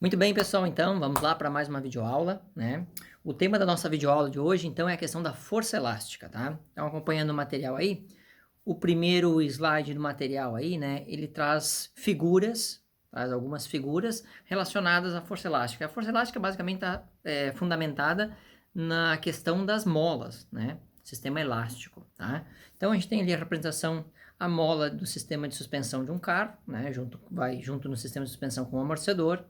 Muito bem, pessoal, então vamos lá para mais uma videoaula, né? O tema da nossa videoaula de hoje, então, é a questão da força elástica, tá? Então, acompanhando o material aí, o primeiro slide do material aí, né, ele traz figuras, traz algumas figuras relacionadas à força elástica. A força elástica basicamente está fundamentada na questão das molas, né? Sistema elástico, tá? Então, a gente tem ali a representação, a mola do sistema de suspensão de um carro, né? Vai junto no sistema de suspensão com o amortecedor.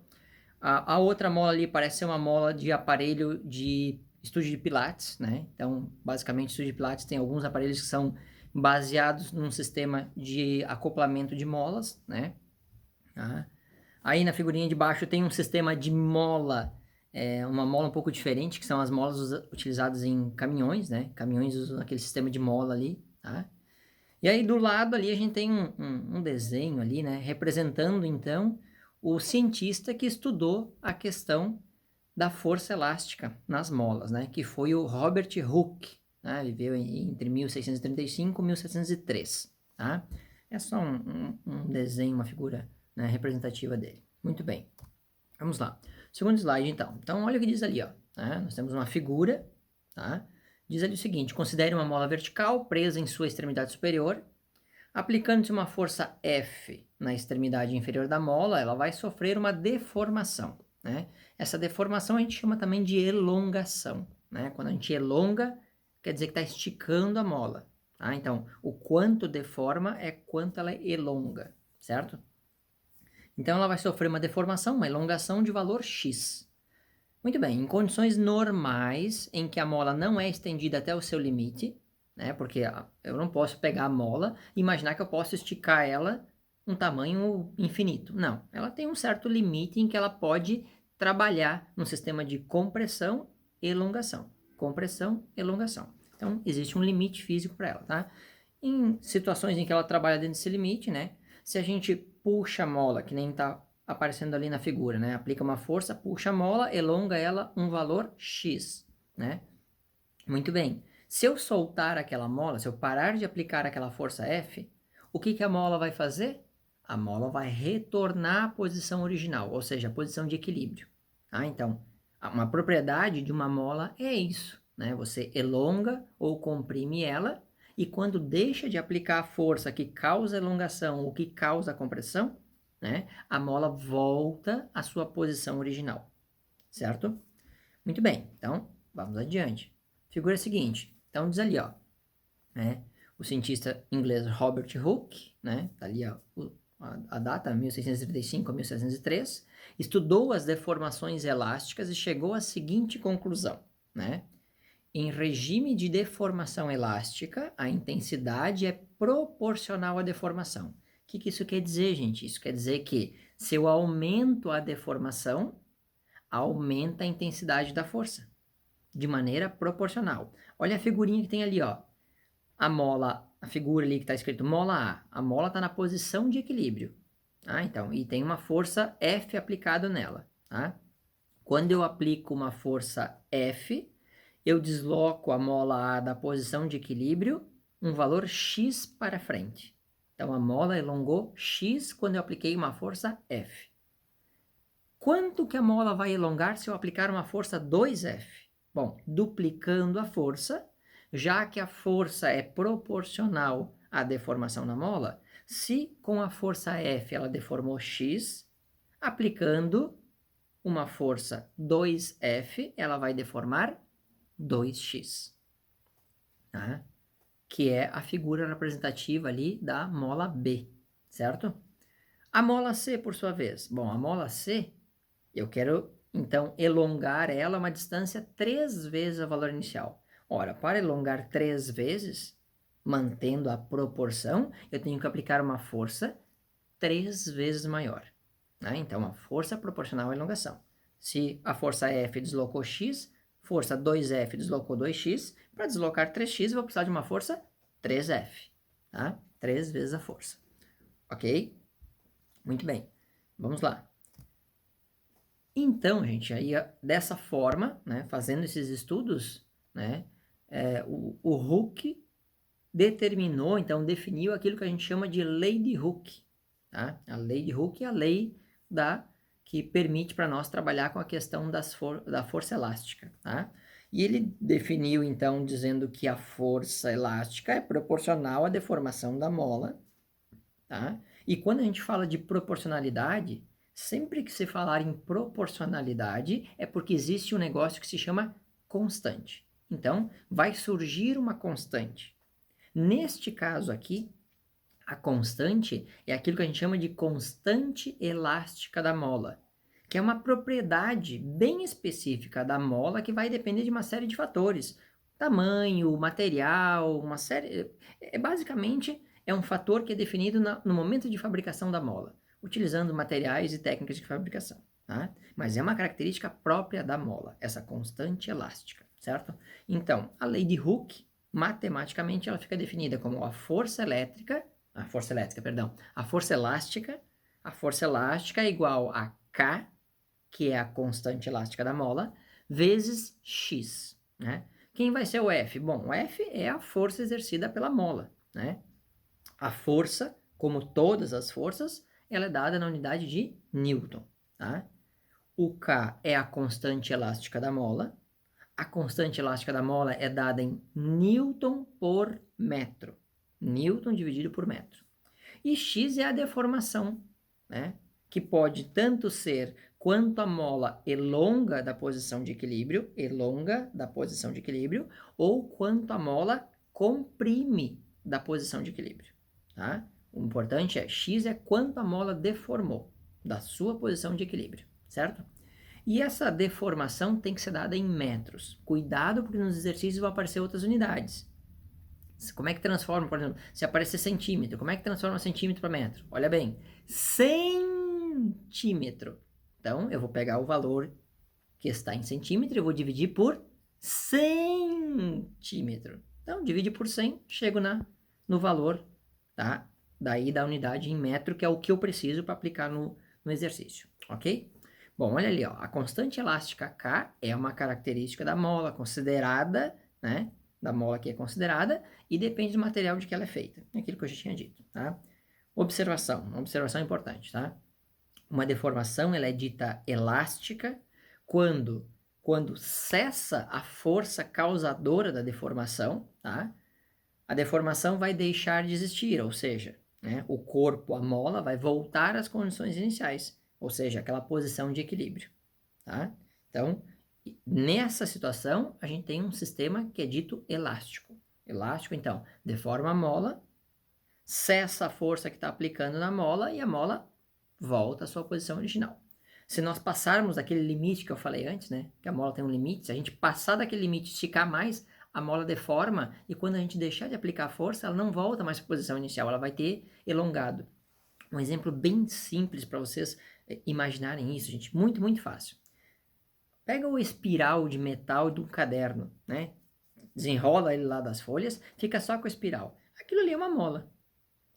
A outra mola ali parece ser uma mola de aparelho de estúdio de pilates, né? Então, basicamente, o estúdio de pilates tem alguns aparelhos que são baseados num sistema de acoplamento de molas, né? Tá? Aí na figurinha de baixo tem um sistema de mola, uma mola um pouco diferente, que são as molas utilizadas em caminhões, né? Caminhões usam aquele sistema de mola ali, tá? E aí do lado ali a gente tem um desenho ali, né, representando então o cientista que estudou a questão da força elástica nas molas, né, que foi o Robert Hooke, né, viveu entre 1635 e 1703, tá? É só um desenho, uma figura, né, representativa dele. Muito bem, vamos lá. Segundo slide então. Então olha o que diz ali, ó, né? Nós temos uma figura, tá? Diz ali o seguinte: considere uma mola vertical presa em sua extremidade superior. Aplicando-se uma força F na extremidade inferior da mola, ela vai sofrer uma deformação, né? Essa deformação a gente chama também de elongação, né? Quando a gente elonga, quer dizer que está esticando a mola, tá? Então, o quanto deforma é quanto ela elonga, certo? Então, ela vai sofrer uma deformação, uma elongação de valor X. Muito bem, em condições normais, em que a mola não é estendida até o seu limite, né? Porque eu não posso pegar a mola e imaginar que eu posso esticar ela um tamanho infinito. Não, ela tem um certo limite em que ela pode trabalhar no sistema de compressão e elongação. Compressão e elongação. Então, existe um limite físico para ela, tá? Em situações em que ela trabalha dentro desse limite, né? Se a gente puxa a mola, que nem está aparecendo ali na figura, né? Aplica uma força, puxa a mola, elonga ela um valor X, né? Muito bem. Se eu soltar aquela mola, se eu parar de aplicar aquela força F, o que que a mola vai fazer? A mola vai retornar à posição original, ou seja, a posição de equilíbrio. Ah, então, uma propriedade de uma mola é isso, né? Você elonga ou comprime ela, e quando deixa de aplicar a força que causa elongação ou que causa compressão, né, a mola volta à sua posição original, certo? Muito bem, então vamos adiante. Figura seguinte, então diz ali, ó, né, o cientista inglês Robert Hooke, né, tá ali ó, a data, 1635 a 1703, estudou as deformações elásticas e chegou à seguinte conclusão, né? Em regime de deformação elástica, a intensidade é proporcional à deformação. O que isso quer dizer, gente? Isso quer dizer que se eu aumento a deformação, aumenta a intensidade da força, de maneira proporcional. Olha a figurinha que tem ali, ó. A mola, a figura ali que está escrito mola A. A mola está na posição de equilíbrio. Ah, então, e tem uma força F aplicada nela. Tá? Quando eu aplico uma força F, eu desloco a mola A da posição de equilíbrio um valor X para frente. Então, a mola elongou X quando eu apliquei uma força F. Quanto que a mola vai elongar se eu aplicar uma força 2F? Bom, duplicando a força, já que a força é proporcional à deformação na mola, se com a força F ela deformou X, aplicando uma força 2F, ela vai deformar 2x, tá? Que é a figura representativa ali da mola B, certo? A mola C, por sua vez. Bom, a mola C, eu quero, então, elongar ela uma distância 3 vezes o valor inicial. Ora, para elongar 3 vezes, mantendo a proporção, eu tenho que aplicar uma força 3 vezes maior. Né? Então, a força proporcional à elongação. Se a força F deslocou x, força 2F deslocou 2x, para deslocar 3x, eu vou precisar de uma força 3F. Tá? 3 vezes a força. Ok? Muito bem. Vamos lá. Então, gente, aí dessa forma, né, fazendo esses estudos, né, o Hooke determinou, então definiu aquilo que a gente chama de lei de Hooke. Tá? A lei de Hooke é a lei que permite para nós trabalhar com a questão da força elástica, tá? E ele definiu, então, dizendo que a força elástica é proporcional à deformação da mola, tá? E quando a gente fala de proporcionalidade, sempre que se falar em proporcionalidade, é porque existe um negócio que se chama constante. Então, vai surgir uma constante. Neste caso aqui, a constante é aquilo que a gente chama de constante elástica da mola, que é uma propriedade bem específica da mola que vai depender de uma série de fatores. Tamanho, material, uma série... basicamente, é um fator que é definido no momento de fabricação da mola, utilizando materiais e técnicas de fabricação, tá? Mas é uma característica própria da mola, essa constante elástica, certo? Então, a lei de Hooke, matematicamente, ela fica definida como a força elástica, a força elástica é igual a K, que é a constante elástica da mola, vezes X, né? Quem vai ser o F? Bom, o F é a força exercida pela mola, né? A força, como todas as forças, ela é dada na unidade de Newton, tá? O K é a constante elástica da mola. A constante elástica da mola é dada em Newton por metro. Newton dividido por metro. E X é a deformação, né? Que pode tanto ser quanto a mola elonga da posição de equilíbrio, ou quanto a mola comprime da posição de equilíbrio, tá? O importante é X é quanto a mola deformou da sua posição de equilíbrio, certo? E essa deformação tem que ser dada em metros. Cuidado, porque nos exercícios vão aparecer outras unidades. Como é que transforma, por exemplo, se aparecer centímetro, como é que transforma centímetro para metro? Olha bem, centímetro. Então, eu vou pegar o valor que está em centímetro e vou dividir por centímetro. Então, divide por 100, chego no valor, tá? Daí da unidade em metro, que é o que eu preciso para aplicar no exercício, ok? Bom, olha ali, ó, a constante elástica K é uma característica da mola considerada, né? Da mola que é considerada e depende do material de que ela é feita, aquilo que eu já tinha dito, tá? Observação importante, tá? Uma deformação, ela é dita elástica quando cessa a força causadora da deformação, tá? A deformação vai deixar de existir, ou seja, né, o corpo, a mola, vai voltar às condições iniciais, ou seja, aquela posição de equilíbrio, tá? Então, nessa situação, a gente tem um sistema que é dito elástico. Elástico, então, deforma a mola, cessa a força que está aplicando na mola e a mola volta à sua posição original. Se nós passarmos daquele limite que eu falei antes, né, que a mola tem um limite, se a gente passar daquele limite e esticar mais, a mola deforma e quando a gente deixar de aplicar a força, ela não volta mais para a posição inicial, ela vai ter elongado. Um exemplo bem simples para vocês imaginarem isso, gente, muito, muito fácil. Pega o espiral de metal de um caderno, né? Desenrola ele lá das folhas, fica só com a espiral. Aquilo ali é uma mola,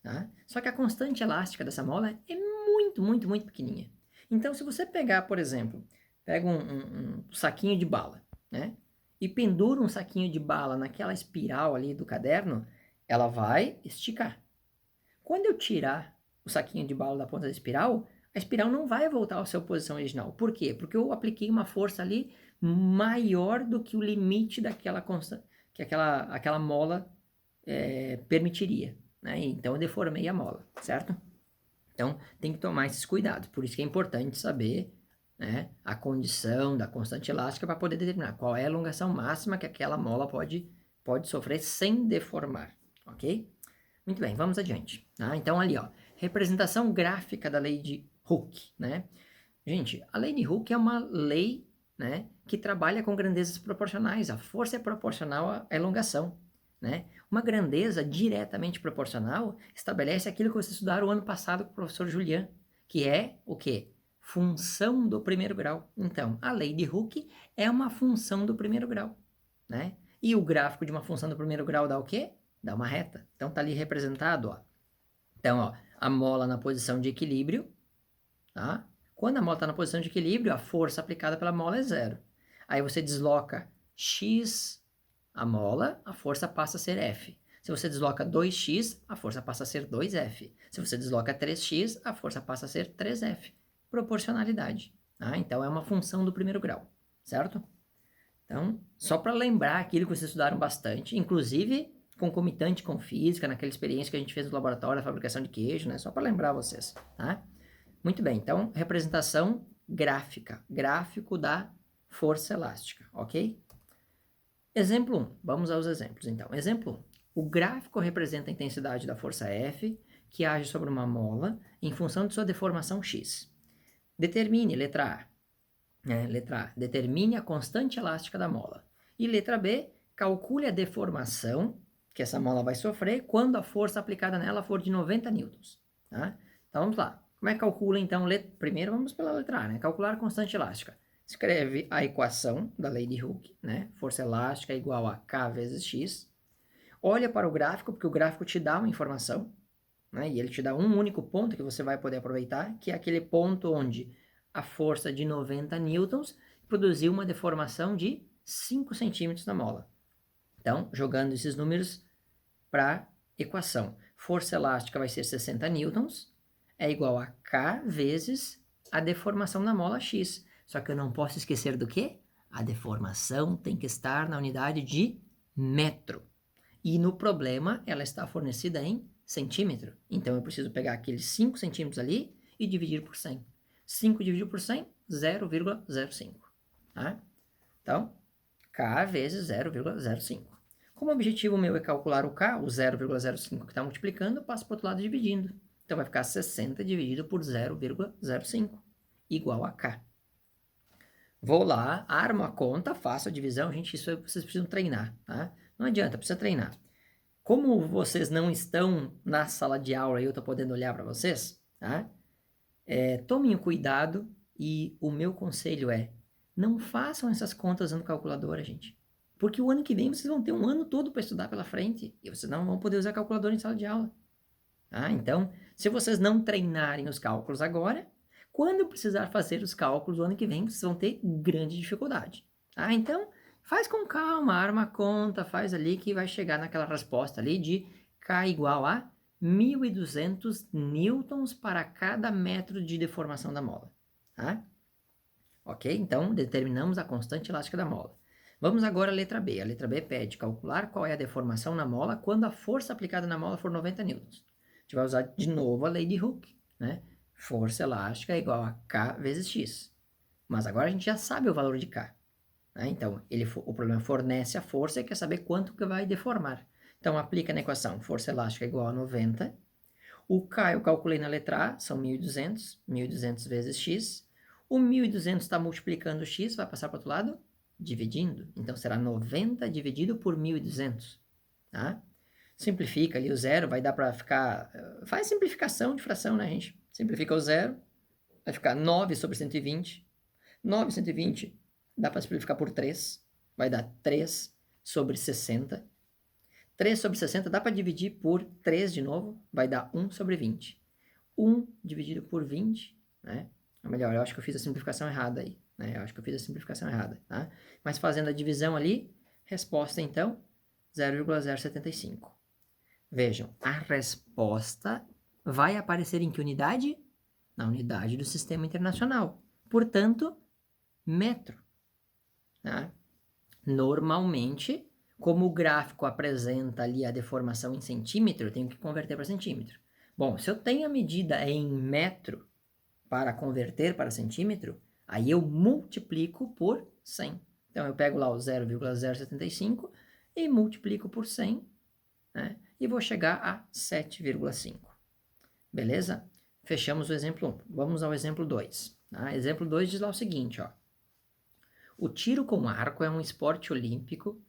tá? Só que a constante elástica dessa mola é muito, muito, muito pequenininha. Então, se você pegar, por exemplo, pega um saquinho de bala, né? E pendura um saquinho de bala naquela espiral ali do caderno, ela vai esticar. Quando eu tirar o saquinho de bala da ponta da espiral, a espiral não vai voltar à sua posição original. Por quê? Porque eu apliquei uma força ali maior do que o limite daquela que aquela mola permitiria, né? Então eu deformei a mola, certo? Então tem que tomar esses cuidados. Por isso que é importante saber, né, a condição da constante elástica para poder determinar qual é a elongação máxima que aquela mola pode sofrer sem deformar, ok? Muito bem, vamos adiante. Tá? Então, ali, ó, representação gráfica da lei de Hooke, né? Gente, a lei de Hooke é uma lei, né, que trabalha com grandezas proporcionais. A força é proporcional à elongação, né? Uma grandeza diretamente proporcional estabelece aquilo que vocês estudaram o ano passado com o professor Julian, que é o quê? Função do primeiro grau. Então, a lei de Hooke é uma função do primeiro grau, né? E o gráfico de uma função do primeiro grau dá o quê? Dá uma reta. Então, tá ali representado, ó. Então, ó, a mola na posição de equilíbrio, tá? Quando a mola está na posição de equilíbrio, a força aplicada pela mola é zero. Aí você desloca X a mola, a força passa a ser F. Se você desloca 2x, a força passa a ser 2F. Se você desloca 3x, a força passa a ser 3F. proporcionalidade. Tá? Então, é uma função do primeiro grau, certo? Então, só para lembrar aquilo que vocês estudaram bastante, inclusive concomitante com física, naquela experiência que a gente fez no laboratório da fabricação de queijo, né? Só para lembrar vocês, tá? Muito bem, então, representação gráfica, gráfico da força elástica, ok? Exemplo 1, vamos aos exemplos, então. Exemplo 1, o gráfico representa a intensidade da força F, que age sobre uma mola em função de sua deformação x. Determine, letra A, determine a constante elástica da mola. E letra B, calcule a deformação que essa mola vai sofrer quando a força aplicada nela for de 90 newtons. Tá? Então vamos lá. Como é que calcula então? Primeiro vamos pela letra A, né? Calcular a constante elástica. Escreve a equação da lei de Hooke, né? Força elástica é igual a K vezes X. Olha para o gráfico, porque o gráfico te dá uma informação, né? E ele te dá um único ponto que você vai poder aproveitar, que é aquele ponto onde a força de 90 newtons produziu uma deformação de 5 centímetros na mola. Então, jogando esses números para a equação, força elástica vai ser 60 newtons, é igual a K vezes a deformação na mola X. Só que eu não posso esquecer do quê? A deformação tem que estar na unidade de metro. E no problema, ela está fornecida em centímetro. Então, eu preciso pegar aqueles 5 centímetros ali e dividir por 100. 5 dividido por 100, 0,05. Tá? Então, K vezes 0,05. Como o objetivo meu é calcular o K, o 0,05 que está multiplicando, eu passo para o outro lado dividindo. Então, vai ficar 60 dividido por 0,05, igual a K. Vou lá, armo a conta, faço a divisão. Gente, isso vocês precisam treinar, tá? Não adianta, precisa treinar. Como vocês não estão na sala de aula e eu estou podendo olhar para vocês, tá? Tomem o cuidado e o meu conselho é, não façam essas contas usando calculadora, gente. Porque o ano que vem vocês vão ter um ano todo para estudar pela frente e vocês não vão poder usar calculadora em sala de aula. Tá? Então, se vocês não treinarem os cálculos agora, quando precisar fazer os cálculos o ano que vem, vocês vão ter grande dificuldade. Tá? Então, faz com calma, arma a conta, faz ali que vai chegar naquela resposta ali de K igual a 1.200 newtons para cada metro de deformação da mola. Tá? Ok? Então, determinamos a constante elástica da mola. Vamos agora à letra B. A letra B pede calcular qual é a deformação na mola quando a força aplicada na mola for 90 newtons. A gente vai usar de novo a lei de Hooke, né? Força elástica é igual a K vezes X. Mas agora a gente já sabe o valor de K. Né? Então, o problema fornece a força e quer saber quanto que vai deformar. Então, aplica na equação força elástica é igual a 90. O K eu calculei na letra A, são 1.200. 1.200 vezes X. O 1.200 está multiplicando X, vai passar para o outro lado? Dividindo. Então, será 90 dividido por 1.200. Tá? Simplifica ali o zero, vai dar para ficar... Faz simplificação de fração, né, gente? Simplifica o zero, vai ficar 9 sobre 120. 9 sobre 120 dá para simplificar por 3, vai dar 3 sobre 60. 3 sobre 60 dá para dividir por 3 de novo, vai dar 1 sobre 20. 1 dividido por 20, né? Ou melhor, eu acho que eu fiz a simplificação errada aí, né? Eu acho que eu fiz a simplificação errada, tá? Mas fazendo a divisão ali, resposta então, 0,075. Vejam, a resposta vai aparecer em que unidade? Na unidade do Sistema Internacional. Portanto, metro. Tá? Normalmente, como o gráfico apresenta ali a deformação em centímetro, eu tenho que converter para centímetro. Bom, se eu tenho a medida em metro para converter para centímetro, aí eu multiplico por 100. Então, eu pego lá o 0,075 e multiplico por 100, né? E vou chegar a 7,5. Beleza? Fechamos o exemplo 1. Vamos ao exemplo 2. Tá? Exemplo 2 diz lá o seguinte, ó. O tiro com arco é um esporte olímpico,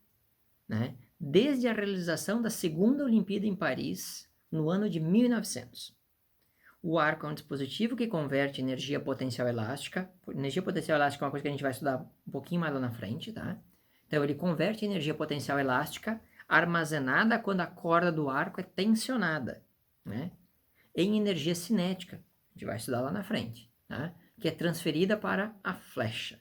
né? Desde a realização da segunda Olimpíada em Paris, no ano de 1900. O arco é um dispositivo que converte energia potencial elástica. Energia potencial elástica é uma coisa que a gente vai estudar um pouquinho mais lá na frente, tá? Então, ele converte energia potencial elástica armazenada quando a corda do arco é tensionada, né? Em energia cinética, a gente vai estudar lá na frente, tá? Que é transferida para a flecha,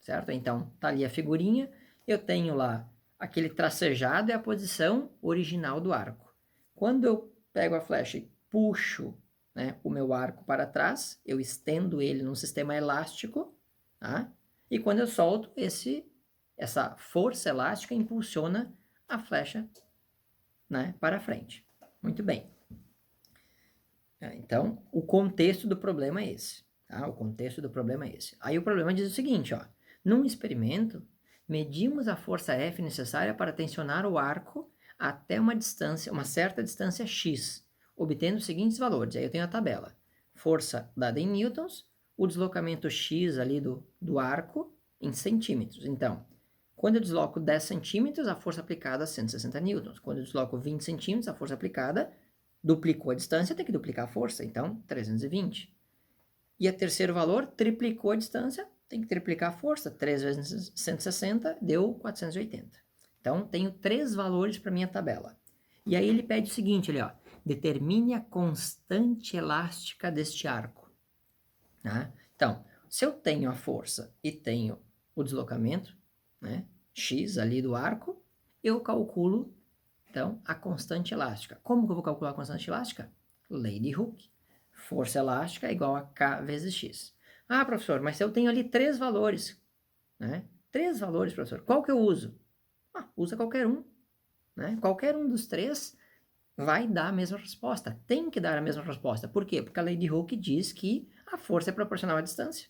certo? Então, tá ali a figurinha, eu tenho lá aquele tracejado é a posição original do arco. Quando eu pego a flecha e puxo, né, o meu arco para trás, eu estendo ele num sistema elástico, tá? E quando eu solto, essa força elástica impulsiona a flecha, né, para frente. Muito bem. Então, o contexto do problema é esse. Tá? O contexto do problema é esse. Aí o problema diz o seguinte, ó. Num experimento, medimos a força F necessária para tensionar o arco até uma certa distância x, obtendo os seguintes valores. Aí eu tenho a tabela. Força dada em newtons, o deslocamento x ali do arco em centímetros. Então, quando eu desloco 10 centímetros, a força aplicada é 160 newtons. Quando eu desloco 20 centímetros, a força aplicada duplicou a distância, tem que duplicar a força, então 320. E a terceiro valor, triplicou a distância, tem que triplicar a força, 3 vezes 160 deu 480. Então, tenho 3 valores para minha tabela. E aí ele pede o seguinte, ali, ó, determine a constante elástica deste arco. Tá? Então, se eu tenho a força e tenho o deslocamento, né, x ali do arco, eu calculo então, a constante elástica. Como que eu vou calcular a constante elástica? Lei de Hooke. Força elástica é igual a K vezes X. Ah, professor, mas se eu tenho ali 3 valores, né? 3 valores, professor, qual que eu uso? Ah, usa qualquer um, né? Qualquer um dos 3 vai dar a mesma resposta. Tem que dar a mesma resposta. Por quê? Porque a lei de Hooke diz que a força é proporcional à distância.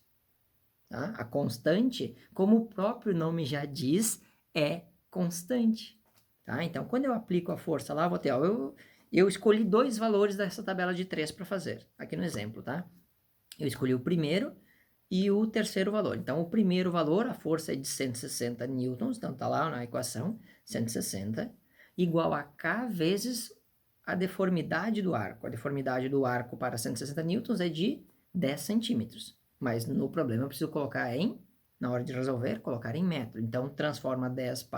Tá? A constante, como o próprio nome já diz, é constante. Tá? Então, quando eu aplico a força lá, vou ter, ó, eu escolhi 2 valores dessa tabela de 3 para fazer, aqui no exemplo, tá? Eu escolhi o primeiro e o terceiro valor. Então, o primeiro valor, a força é de 160 newtons, então tá lá na equação, 160, igual a K vezes a deformidade do arco. A deformidade do arco para 160 newtons é de 10 centímetros. Mas no problema eu preciso colocar na hora de resolver, colocar em metro. Então, transforma 10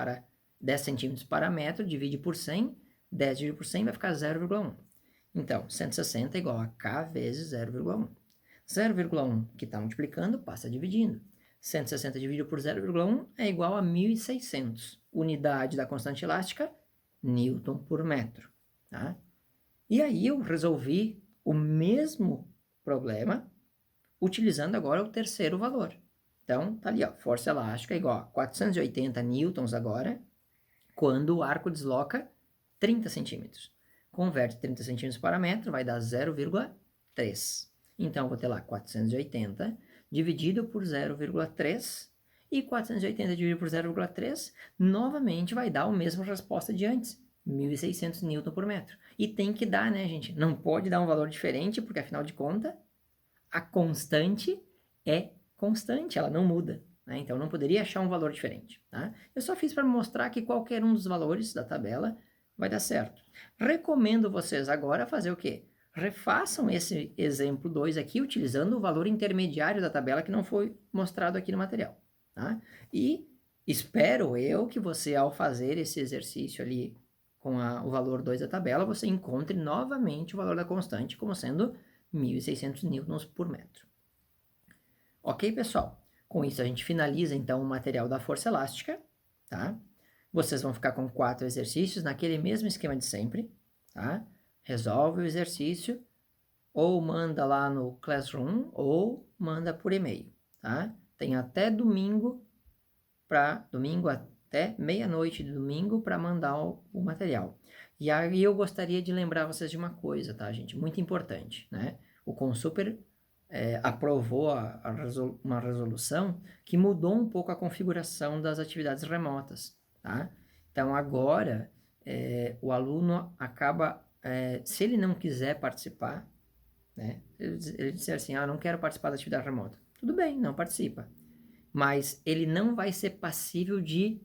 centímetros para metro, divide por 100, 10 dividido por 100 vai ficar 0,1. Então, 160 é igual a K vezes 0,1. 0,1 que está multiplicando, passa dividindo. 160 dividido por 0,1 é igual a 1.600. Unidade da constante elástica, Newton por metro. Tá? E aí eu resolvi o mesmo problema utilizando agora o terceiro valor. Então, tá ali, ó, força elástica é igual a 480 newtons agora, quando o arco desloca 30 centímetros. Converte 30 centímetros para metro, vai dar 0,3. Então, vou ter lá 480 dividido por 0,3, e 480 dividido por 0,3, novamente vai dar a mesma resposta de antes, 1.600 newton por metro. E tem que dar, né, gente? Não pode dar um valor diferente, porque afinal de contas, a constante é constante, ela não muda. Né? Então, não poderia achar um valor diferente. Tá? Eu só fiz para mostrar que qualquer um dos valores da tabela vai dar certo. Recomendo vocês agora fazer o quê? Refaçam esse exemplo 2 aqui, utilizando o valor intermediário da tabela que não foi mostrado aqui no material. Tá? E espero eu que você, ao fazer esse exercício ali com o valor 2 da tabela, você encontre novamente o valor da constante como sendo 1.600 newtons por metro. Ok, pessoal? Com isso a gente finaliza então o material da força elástica, tá? Vocês vão ficar com 4 exercícios naquele mesmo esquema de sempre, tá? Resolve o exercício, ou manda lá no Classroom, ou manda por e-mail, tá? Tem até domingo até meia-noite de domingo para mandar o material. E aí eu gostaria de lembrar vocês de uma coisa, tá, gente? Muito importante, né? O Consuper aprovou uma resolução que mudou um pouco a configuração das atividades remotas, tá? Então, agora, o aluno acaba, se ele não quiser participar, né? Ele disser assim, não quero participar da atividade remota. Tudo bem, não participa. Mas ele não vai ser passível de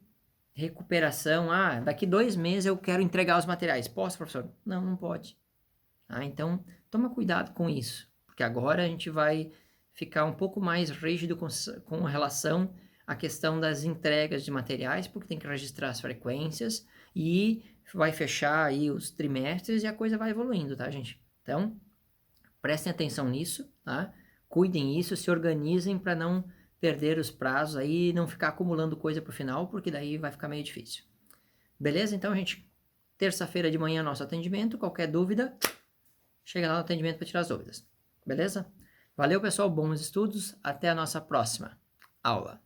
recuperação. Daqui 2 meses eu quero entregar os materiais. Posso, professor? Não, não pode. Então, toma cuidado com isso, porque agora a gente vai ficar um pouco mais rígido com relação à questão das entregas de materiais, porque tem que registrar as frequências e vai fechar aí os trimestres e a coisa vai evoluindo, tá, gente? Então, prestem atenção nisso, tá? Cuidem isso, se organizem para não perder os prazos aí e não ficar acumulando coisa para o final, porque daí vai ficar meio difícil. Beleza? Então, gente, terça-feira de manhã nosso atendimento. Qualquer dúvida, chega lá no atendimento para tirar as dúvidas. Beleza? Valeu, pessoal. Bons estudos. Até a nossa próxima aula.